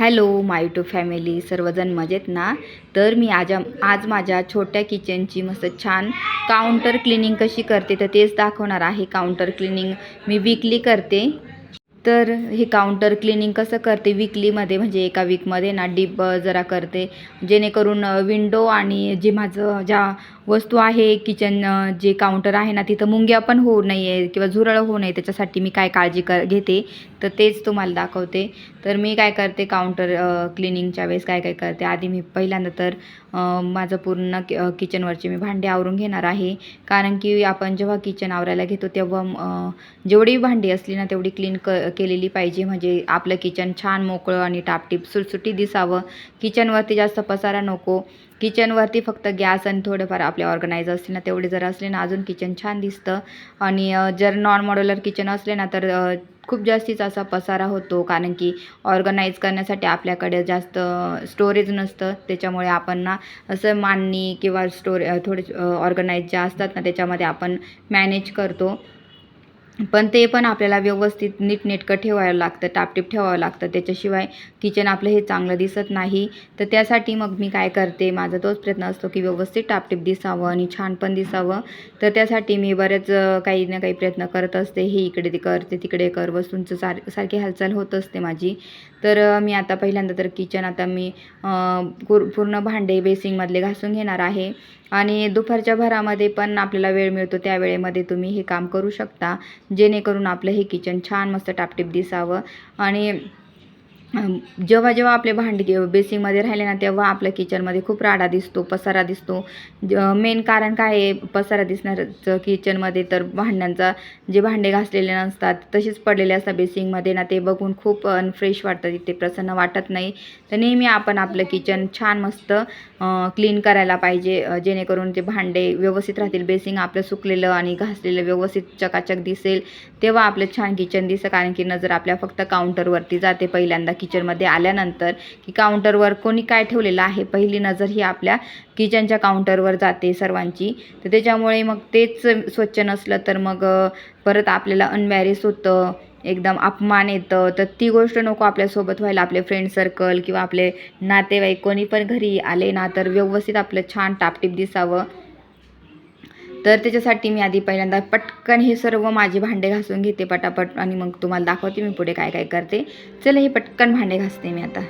Hello माय YouTube family, सर्वजण मजेत ना. तर मी आज माझ्या छोट्या किचनची मस्त छान काउंटर क्लिनिंग कशी करते तर तेच दाखवणार आहे. काउंटर क्लिनिंग मी वीकली करते. तर हे काउंटर क्लिनिंग कसं करते वीकलीमध्ये, म्हणजे एका वीकमध्ये ना डीप जरा करते, जेणेकरून विंडो आणि जे माझं ज्या वस्तू आहे किचन जे काउंटर आहे ना तिथं मुंग्या पण होऊ नये किंवा झुरळ होऊ नये, त्याच्यासाठी मी काय काळजी घेते तर तेच तुम्हाला दाखवते. तर मी काय करते काउंटर क्लिनिंगच्या वेळेस काय काय करते. आधी मी पहिल्यांदा तर माझं पूर्ण किचनवरचे मी भांडे आवरून घेणार आहे. कारण की आपण जेव्हा किचन आवरायला घेतो तेव्हा जेवढी भांडी असली ना तेवढी क्लीन केलेली पाहिजे, म्हणजे आपलं किचन छान मोकळं आणि टापटीप सुटसुटी दिसावं. किचनवरती जास्त पसारा नको. किचनवरती फक्त गॅस आणि थोडेफार आपले ऑर्गनायझर असले ना तेवढे जर असले ना अजून किचन छान दिसतं. आणि जर नॉन मॉड्युलर किचन असले ना तर खूप जास्तीच असा पसारा होतो, कारण की ऑर्गनाईज करण्यासाठी आपल्याकडे जास्त स्टोरेज नसतं. त्याच्यामुळे आपण ना असं मांडणी किंवा थोडे ऑर्गनाईज ज्या असतात ना त्याच्यामध्ये आपण मॅनेज करतो. पण ते पण आपल्याला व्यवस्थित नीटनेटकं ठेवायला लागतं, टापटीप ठेवावं लागतं. त्याच्याशिवाय किचन आपलं हे चांगलं दिसत नाही. तर त्यासाठी मग मी काय करते, माझा तोच प्रयत्न असतो की व्यवस्थित टापटीप दिसावं आणि छान पण दिसावं. तर त्यासाठी मी बरेच काही ना काही प्रयत्न करत असते. हे इकडे ते कर, ते तिकडे कर, वस्तूंचं सारखी हालचाल होत असते माझी. तर मी आता पहिल्यांदा तर किचन आता मी पूर्ण भांडे बेसिंगमधले घासून घेणार आहे. आणि दुपारच्या भरामध्ये पण आपल्याला वेळ मिळतो त्या वेळेमध्ये तुम्ही हे काम करू शकता, जेणेकरून आपलं हे किचन छान मस्त टापटीप दिसावं. आणि जेव्हा जेव्हा आपले भांडी बेसिंगमध्ये राहिले ना तेव्हा आपल्या किचनमध्ये खूप राडा दिसतो, पसारा दिसतो. मेन कारण काय आहे पसारा दिसण्याचं किचनमध्ये, तर भांड्यांचा जे भांडे घासलेले नसतात तसेच पडलेले असतात बेसिंगमध्ये ना, ते बघून खूप अनफ्रेश वाटतं, तिथे प्रसन्न वाटत नाही. तर नेहमी आपण आपलं किचन छान मस्त क्लीन करायला पाहिजे, जेणेकरून ते भांडे व्यवस्थित राहतील. बेसिंग आपलं सुकलेलं आणि घासलेलं व्यवस्थित चकाचक दिसेल, तेव्हा आपलं छान किचन दिसतं. कारण की नजर आपल्या फक्त काउंटरवरती जाते पहिल्यांदा किचनमध्ये आल्यानंतर, की काउंटरवर कोणी काय ठेवलेलं आहे, पहिली नजर ही आपल्या किचनच्या काउंटरवर जाते सर्वांची. तर त्याच्यामुळे मग तेच स्वच्छ नसलं तर मग परत आपल्याला अनमॅरेज होतं, एकदम अपमान येतं. तर ती गोष्ट नको आपल्यासोबत व्हायला. आपले फ्रेंड सर्कल किंवा आपले नातेवाईक कोणी पण घरी आले ना तर व्यवस्थित आपलं छान टापटीप दिसावं. तर त्याच्यासाठी मी आधी पहिल्यांदा पटकन हे सर्व माझे भांडे घासून घेते पटापट, आणि मग तुम्हाला दाखवते मी पुढे काय काय करते. चला हे पटकन भांडे घासते मी आता.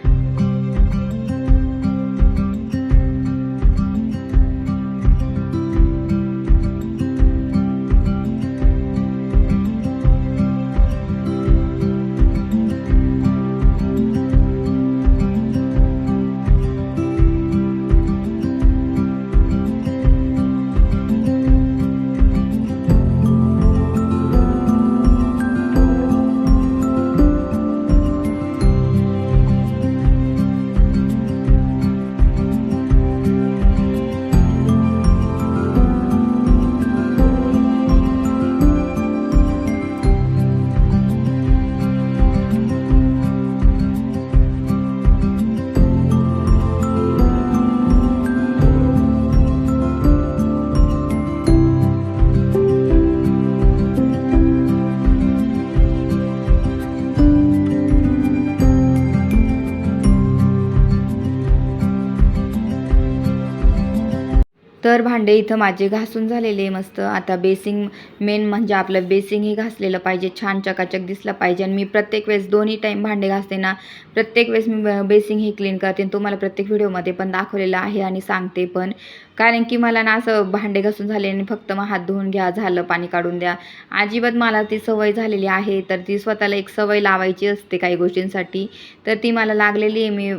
तर भांडे इथं माझे घासून झालेले मस्त. आता बेसिंग, मेन म्हणजे आपलं बेसिंग हे घासलेलं पाहिजे, छान चकाचक दिसलं पाहिजे. आणि मी प्रत्येक वेळेस दोन्ही टाईम भांडे घासते ना, प्रत्येक वेळेस मी बेसिंग हे क्लीन करते. तुम्हाला प्रत्येक व्हिडिओमध्ये पण दाखवलेलं आहे आणि सांगते पण. कारण की मला ना असं भांडे घासून झाले आणि फक्त मग हात धुवून घ्या, झालं, पाणी काढून द्या, अजिबात मला ती सवय झालेली आहे. तर ती स्वतःला एक सवय लावायची असते काही गोष्टींसाठी, तर ती मला लागलेली आहे. मी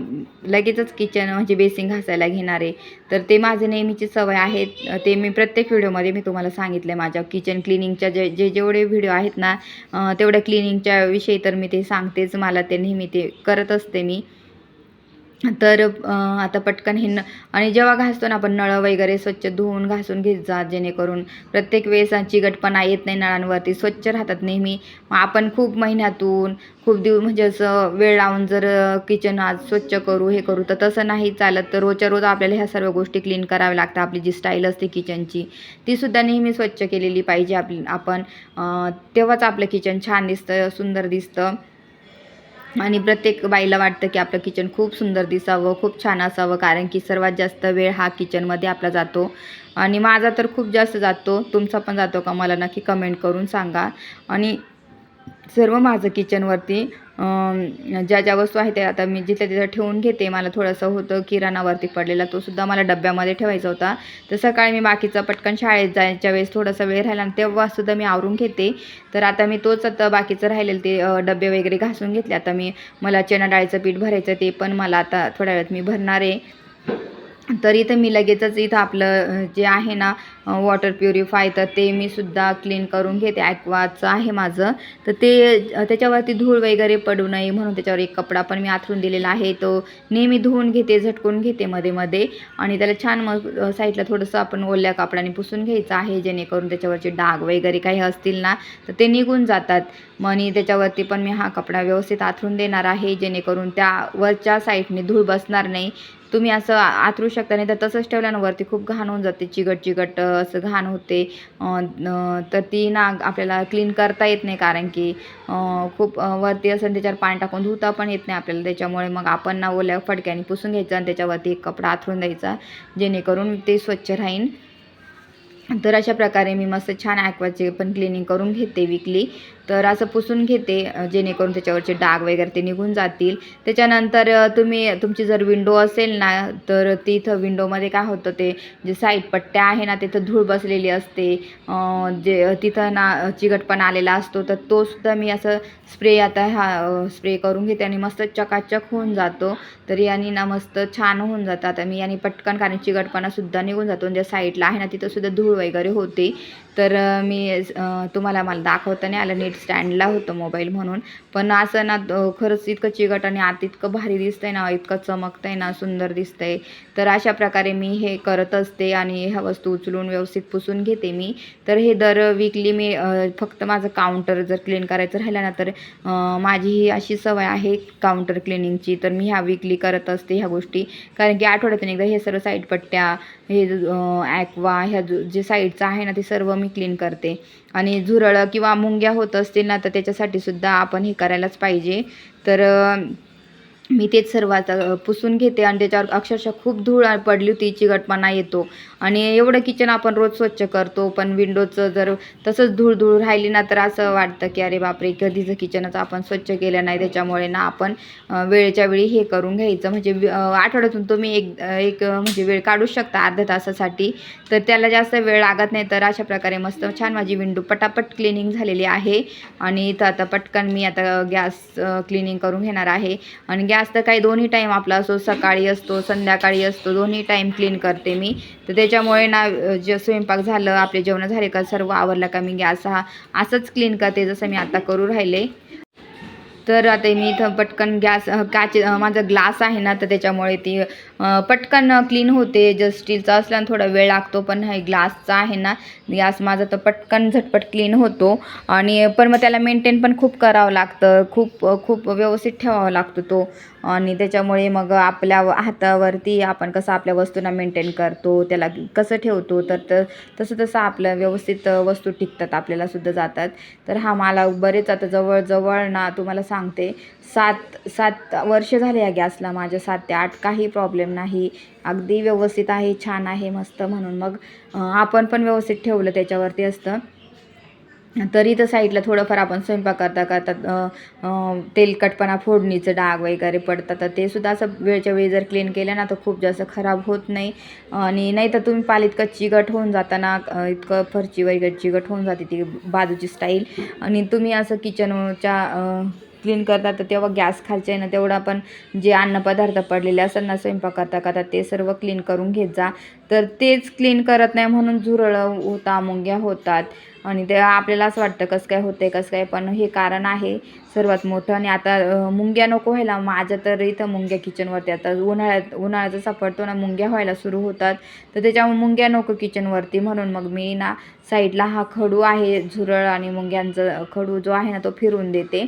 लगेचच किचन म्हणजे बेसिंग घासायला घेणार आहे. तर ते माझे नेहमीची सवय आहे. ते मी प्रत्येक व्हिडिओमध्ये मी तुम्हाला सांगितलं आहे. माझ्या किचन क्लिनिंगच्या जेवढे व्हिडिओ आहेत ना तेवढ्या क्लिनिंगच्या विषयी तर मी ते सांगतेच. मला ते नेहमी ते करत असते मी. तर आता पटकन हे आणि जेव्हा घासतो ना आपण नळ वगैरे स्वच्छ धुवून घासून घेत जा, जेणेकरून प्रत्येक वेळेस चिकटपणा येत नाही, नळांवरती स्वच्छ राहतात नेहमी. मग आपण खूप महिन्यातून खूप दिवस म्हणजे असं वेळ लावून जर किचन आज स्वच्छ करू हे करू तर तसं नाही चालत. तर रोजच्या रोज आपल्याला ह्या सर्व गोष्टी क्लीन कराव्या लागतात. आपली जी स्टाईल असते किचनची तीसुद्धा नेहमी स्वच्छ केलेली पाहिजे आपण. तेव्हाच आपलं किचन छान दिसतं, सुंदर दिसतं. आणि प्रत्येक बाईला वाटतं की आपलं किचन खूप सुंदर दिसावं, खूप छान असावं, कारण की सर्वात जास्त वेळ हा किचनमध्ये आपला जातो आणि माझा तर खूप जास्त जातो. तुमचा पण जातो का मला नक्की कमेंट करून सांगा. आणि सर्व माझं किचनवरती ज्या ज्या वस्तू आहेत त्या आता मी जिथल्या तिथं ठेवून घेते. मला थोडंसं होतं किराणावरती पडलेला, तो सुद्धा मला डब्यामध्ये ठेवायचा होता. तर सकाळी मी बाकीचं पटकन शाळेत जायच्या वेळेस थोडासा वेळ राहिला आणि तेव्हा सुद्धा मी आवरून घेते. तर आता मी तोच आता बाकीचं राहिलेलं ते डबे वगैरे घासून घेतले. आता मला चणा डाळीचं पीठ भरायचं, ते पण मला आता थोड्या वेळात मी भरणार आहे. तर इथं मी लगेचच इथं आपलं जे आहे ना वॉटर प्युरिफाय, तर ते मी सुद्धा क्लीन करून घेते. ॲक्वाचं आहे माझं, तर ते त्याच्यावरती धूळ वगैरे पडू नये म्हणून त्याच्यावर एक कपडा पण मी आथरून दिलेला आहे. तो नेहमी धुवून घेते, झटकून घेते मध्ये मध्ये आणि त्याला छान मग साईडला थोडंसं आपण ओल्या कापडाने पुसून घ्यायचं आहे, जेणेकरून त्याच्यावरचे डाग वगैरे काही असतील ना तर ते निघून जातात. मग आणि त्याच्यावरती पण मी हा कपडा व्यवस्थित आथरून देणार आहे, जेणेकरून त्या वरच्या साईडने धूळ बसणार नाही. तुम्ही असं आथरू शकता, नाही तर तसंच ठेवल्यानं वरती खूप घाण होऊन जाते, चिकट असं घाण होते. तर ती ना आपल्याला क्लीन करता येत नाही, कारण की खूप वरती असं त्याच्यावर पाणी टाकून धुता पण येत नाही आपल्याला. त्याच्यामुळे मग आपण ना ओल्या फडक्याने पुसून घ्यायचं आणि त्याच्यावरती एक कपडा आथरून द्यायचा, जेणेकरून ते स्वच्छ राहील. तर अशा प्रकारे मी मस्त छान ॲक्वाचे पण क्लिनिंग करून घेते वीकली. तर असं पुसून घेते जेणेकरून त्याच्यावरचे डाग वगैरे ते निघून जातील. त्याच्यानंतर तुमची जर विंडो असेल ना, तर तिथं विंडोमध्ये काय होतं, ते जे साईड पट्ट्या आहे ना तिथं धूळ बसलेली असते, जे तिथं ना चिकटपणा आलेला असतो, तर तो सुद्धा मी असं स्प्रे करून घेते आणि मस्त चकाचक होऊन जातो. तर याने ना मस्त छान होऊन जातं. आता मी याने पटकन, कारण चिकटपणासुद्धा निघून जातो. ज्या साईडला आहे ना तिथंसुद्धा धूळ वगैरे होते. तर तुम्हाला मला दाखवता नाही आलं, नीट स्टँडला होतं मोबाईल म्हणून. पण असं ना खरंच इतकं चिकट आणि आत इतकं भारी दिसतंय ना, इतकं चमकतंय ना, सुंदर दिसतंय. तर अशा प्रकारे मी हे करत असते आणि ह्या वस्तू उचलून व्यवस्थित पुसून घेते मी. तर हे दर वीकली मी फक्त माझं काउंटर जर क्लीन करायचं राहिलं ना, तर माझी ही अशी सवय आहे काउंटर क्लिनिंगची. तर मी ह्या वीकली करत असते ह्या गोष्टी, कारण की आठवड्यातून एकदा हे सर्व साईड पट्ट्या, हे ॲक्वा, ह्या जे साईडचं आहे ना ते सर्व मी क्लीन करते. आणि झुरळं किंवा मुंग्या होत असतील ना, तर त्याच्यासाठी सुद्धा आपण हे करायलाच पाहिजे. तर मी तेच सर्व आता पुसून घेते आणि त्याच्यावर अक्षरशः खूप धूळ पडली होती, चिकटपणा येतो. आणि एवढं किचन आपण रोज स्वच्छ करतो, पण विंडोचं जर तसंच धूळ राहिली ना, तर असं वाटतं की अरे बापरे, कधीचं किचनच आपण स्वच्छ केलं नाही. त्याच्यामुळे ना आपण वेळच्या वेळी हे करून घ्यायचं. म्हणजे आठवड्यातून तुम्ही एक म्हणजे वेळ काढू शकता अर्ध्या तासासाठी, तर त्याला जास्त वेळ लागत नाही. तर अशा प्रकारे मस्त छान माझी विंडो पटापट क्लिनिंग झालेली आहे. आणि इथं आता पटकन मी आता गॅस क्लिनिंग करून घेणार आहे. आणि गॅस तर काही दोन्ही टाईम आपला असो, सकाळी असतो, संध्याकाळी असतो, दोन्ही टाईम क्लीन करते मी. तर त्याच्यामुळे ना जे स्वयंपाक झालं, आपले जेवण झाले का, सर्व आवरलं का, मी गॅस हा असंच क्लीन करते जसं मी आता करू राहिले. तर आता मी इथं पटकन माझा ग्लास आहे ना, तर त्याच्यामुळे ती पटकन क्लीन होते. जर स्टीलचा असला थोडा वेळ लागतो, पण हे ग्लासचा आहे ना, गॅस माझा तर पटकन झटपट क्लीन होतो. आणि पण मग त्याला मेंटेन पण खूप करावं लागतं, खूप व्यवस्थित ठेवावा लागतो तो. आणि त्याच्यामुळे मग आपल्या हातावरती आपण कसं आपल्या वस्तूंना मेंटेन करतो, त्याला कसं ठेवतो, तर तसं आपलं व्यवस्थित वस्तू टिकतात, आपल्यालासुद्धा जातात. तर हा मला बरेच आता जवळ ना तुम्हाला सांगते 7 वर्ष झाले या गॅसला माझ्या, 7 ते 8, काही प्रॉब्लेम नाही. अगदी व्यवस्थित आहे, छान आहे, मस्त. म्हणून मग आपण पण व्यवस्थित ठेवलं त्याच्यावरती असतं. तरी तर साईडला थोडंफार आपण स्वयंपाक करता तेलकटपणा, फोडणीचं डाग वगैरे पडतात, तर ते सुद्धा असं वेळच्या वेळी जर क्लीन केलं ना, तर खूप जास्त खराब होत नाही. आणि नाही तर तुम्ही पाल इतकं चिकट होऊन जाताना, इतकं फरची वगैरे चिकट होऊन जाते ती बाजूची स्टाईल. आणि तुम्ही असं किचनच्या क्लीन करता, तर तेव्हा गॅस खालच्या आहे ना, तेवढा पण जे अन्नपदार्थ पडलेले असतात ना स्वयंपाक करता ते सर्व क्लीन करून घेत जा. तर तेच क्लीन करत नाही म्हणून झुरळं होतात, मुंग्या होतात. आणि ते आपल्याला असं वाटतं कसं काय होतं, कसं काय, पण हे कारण आहे सर्वात मोठं. आणि आता मुंग्या नको व्हायला, माझ्या तर इथं मुंग्या किचनवरती आता उन्हाळ्यात जसा पडतो ना, मुंग्या व्हायला सुरू होतात. तर त्याच्यामुळे मुंग्या नको किचनवरती, म्हणून मग मी ना साईडला हा खडू आहे, झुरळ आणि मुंग्यांचा खडू जो आहे ना, तो फिरून देते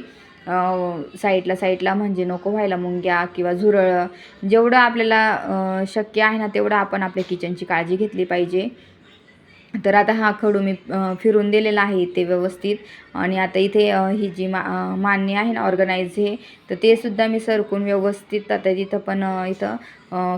साईडला, म्हणजे नको व्हायला मुंग्या किंवा झुरळ. जेवढं आपल्याला शक्य आहे ना, तेवढं आपण आपल्या किचनची काळजी घेतली पाहिजे. तर आता हा खडू मी फिरून दिलेला आहे ते व्यवस्थित. आणि आता इथे ही जी मान्य आहे ना ऑर्गनाइज हे, तर ते सुद्धा मी सरकून व्यवस्थित आता तिथं पण इथं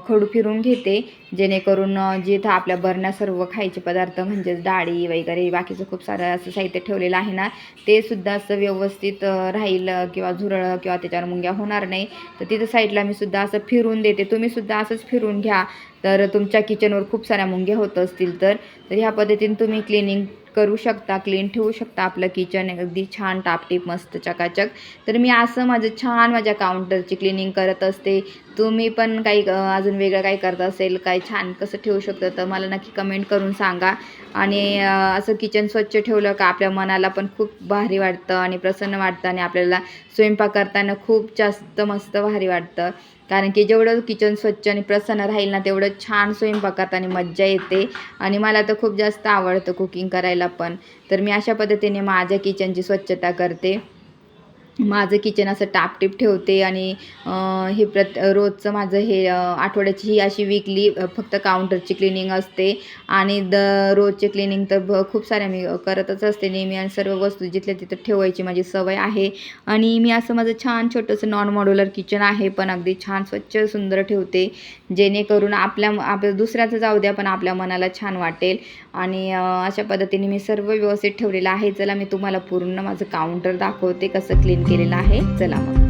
खडू फिरून घेते, जेणेकरून जिथं आपल्या बरण्या सर्व खायचे पदार्थ म्हणजेच डाळी वगैरे बाकीचं खूप सारं असं साहित्य ठेवलेलं आहे ना, ते सुद्धा असं व्यवस्थित राहील किंवा झुरळ किंवा त्याच्यावर मुंग्या होणार नाही. तर तिथं साईडला मी सुद्धा असं फिरून देते. तुम्ही सुद्धा असंच फिरून घ्या, तर तुमच्या किचनवर खूप साऱ्या मुंग्या होत असतील तर ह्या पद्धतीने तुम्ही क्लिनिंग करू शकता, क्लीन ठेवू शकता आपलं किचन अगदी छान टापटीप मस्त चकाचक. तर मी असं माझं छान माझ्या काउंटरची क्लिनिंग करत असते. तुम्ही पण काही अजून वेगळं काही करत असेल, काय छान कसं ठेवू शकता, तर मला नक्की कमेंट करून सांगा. आणि असं किचन स्वच्छ ठेवलं का आपल्या मनाला पण खूप भारी वाटतं आणि प्रसन्न वाटतं आणि आपल्याला स्वयंपाक करताना खूप जास्त मस्त भारी वाटतं. कारण की जेवढं किचन स्वच्छ आणि प्रसन्न राहील ना, तेवढं छान स्वयंपाक करताना मज्जा येते. आणि मला तर खूप जास्त आवडतं कुकिंग करायला पण. तर मी अशा पद्धतीने माझ्या किचनची स्वच्छता करते. माझं किचन असं टापटीप ठेवते. आणि हे रोजचं माझं हे आठवड्याची ही अशी वीकली फक्त काउंटरची क्लिनिंग असते. आणि रोजचे क्लिनिंग तर खूप साऱ्या मी करतच असते नेहमी. आणि सर्व वस्तू जिथल्या तिथं ठेवायची माझी सवय आहे. आणि मी असं माझं छान छोटंसं नॉन मॉड्युलर किचन आहे, पण अगदी छान स्वच्छ सुंदर ठेवते, जेणेकरून आपल्या दुसऱ्याचं जाऊ द्या पण आपल्या मनाला छान वाटेल. आणि अशा पद्धतीने मी सर्व व्यवस्थित ठेवलेलं आहे. चला मी तुम्हाला पूर्ण माझं काउंटर दाखवते कसं क्लीन केलेलं आहे. चला मग.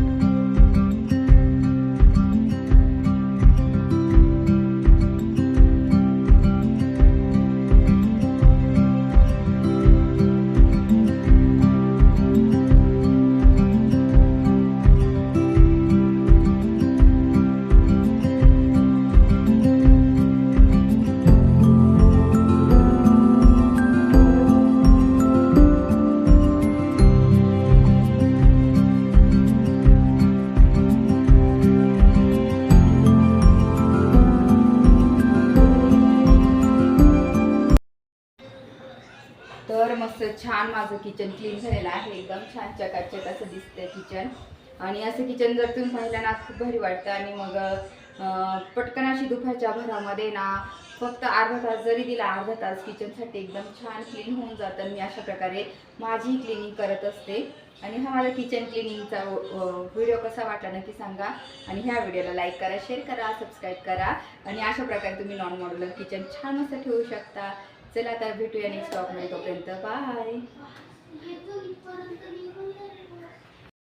तर मस्त छान माझं किचन क्लीन झालेलं आहे, एकदम छान चकाचक असं दिसतंय किचन. आणि असं किचन जर तुम्ही पाहिलं ना खूप भारी वाटतं. आणि मग पटकन अशी दुपारच्या भरामध्ये ना फक्त अर्धा तास जरी दिला, अर्धा तास किचनसाठी एकदम छान क्लीन होऊन जातं. मी अशा प्रकारे माझी क्लिनिंग करत असते. आणि हा माझा किचन क्लिनिंगचा व्हिडिओ कसा वाटला नक्की सांगा. आणि ह्या व्हिडिओला लाईक करा, शेअर करा, सबस्क्राईब करा. आणि अशा प्रकारे तुम्ही नॉन मॉड्युलर किचन छान असं ठेवू शकता. चला आता भेटूया नेक्स्ट ब्लॉगमध्ये, तोपर्यंत बाय.